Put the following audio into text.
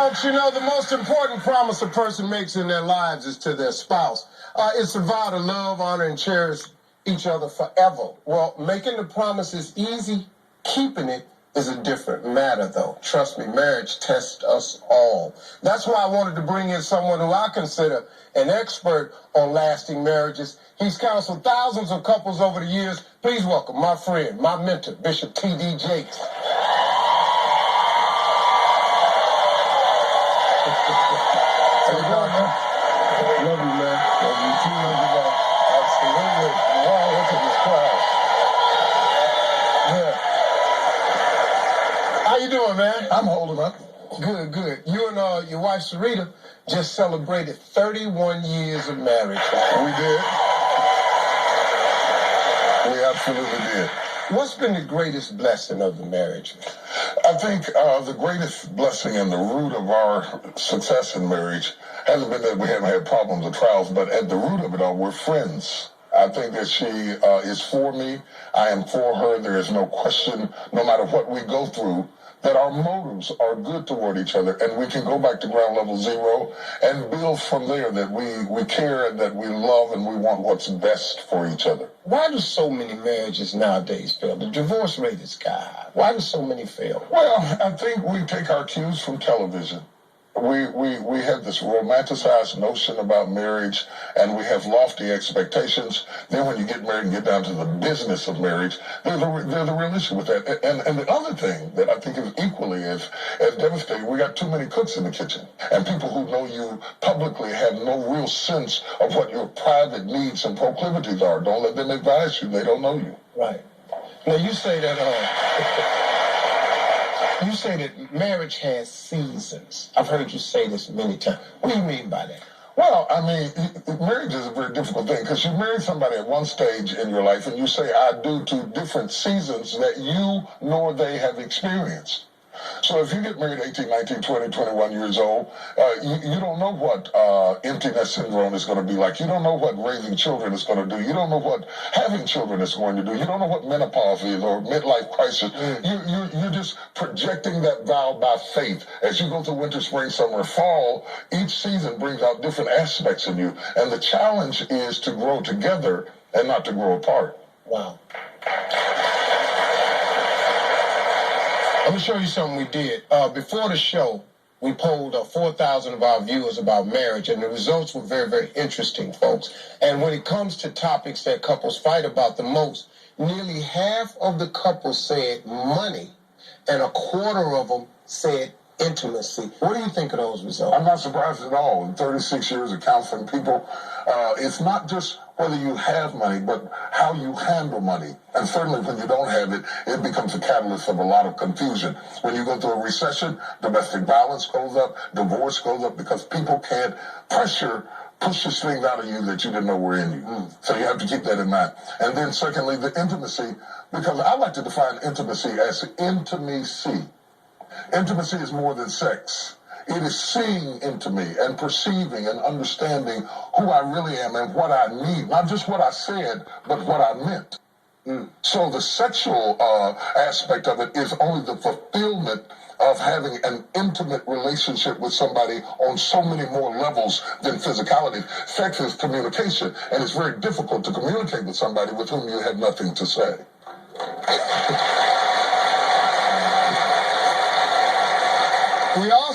Folks, you know, the most important promise a person makes in their lives is to their spouse. It's a vow to love, honor, and cherish each other forever. Well, making the promise is easy. Keeping it is a different matter, though. Trust me, marriage tests us all. That's why I wanted to bring in someone who I consider an expert on lasting marriages. He's counseled thousands of couples over the years. Please welcome my friend, my mentor, Bishop T.D. Jakes. How you doing, man? Love you, man. Love you too, man. Absolutely. Wow, look at this crowd. Yeah. How you doing, man? I'm holding up. Good, good. You and your wife, Sarita, just celebrated 31 years of marriage. We did. We absolutely did. What's been the greatest blessing of the marriage? I think the greatest blessing and the root of our success in marriage hasn't been that we haven't had problems or trials, but at the root of it all, we're friends. I think that she is for me. I am for her. There is no question, no matter what we go through, that our motives are good toward each other, and we can go back to ground level zero and build from there, that we care and that we love and we want what's best for each other. Why do so many marriages nowadays fail? The divorce rate is sky high. Why do so many fail? Well, I think we take our cues from television. We have this romanticized notion about marriage, and we have lofty expectations. Then when you get married and get down to the business of marriage, there's a real issue with that. And the other thing that I think is equally as devastating, we got too many cooks in the kitchen. And people who know you publicly have no real sense of what your private needs and proclivities are. Don't let them advise you. They don't know you. Right. Now, you say that... You say that marriage has seasons. I've heard you say this many times. What do you mean by that? Well, I mean, marriage is a very difficult thing because you marry somebody at one stage in your life and you say, I do, to different seasons that you nor they have experienced. So if you get married 18, 19, 20, 21 years old, you don't know what emptiness syndrome is going to be like. You don't know what raising children is going to do. You don't know what having children is going to do. You don't know what menopause is or midlife crisis. You're just projecting that vow by faith. As you go through winter, spring, summer, fall, each season brings out different aspects in you. And the challenge is to grow together and not to grow apart. Wow. Let me show you something we did. Before the show, we polled 4,000 of our viewers about marriage, and the results were very, very interesting, folks. And when it comes to topics that couples fight about the most, nearly half of the couples said money, and a quarter of them said intimacy. What do you think of those results? I'm not surprised at all. In 36 years of counseling people, it's not just whether you have money, but how you handle money. And certainly when you don't have it, it becomes a catalyst of a lot of confusion. When you go through a recession, domestic violence goes up, divorce goes up, because people can't push these things out of you that you didn't know were in you. So you have to keep that in mind. And then secondly, the intimacy, because I like to define intimacy as intimacy. Intimacy is more than sex. It is seeing into me and perceiving and understanding who I really am and what I need. Not just what I said, but what I meant. So the sexual aspect of it is only the fulfillment of having an intimate relationship with somebody on so many more levels than physicality. Sex is communication, and it's very difficult to communicate with somebody with whom you have nothing to say. We all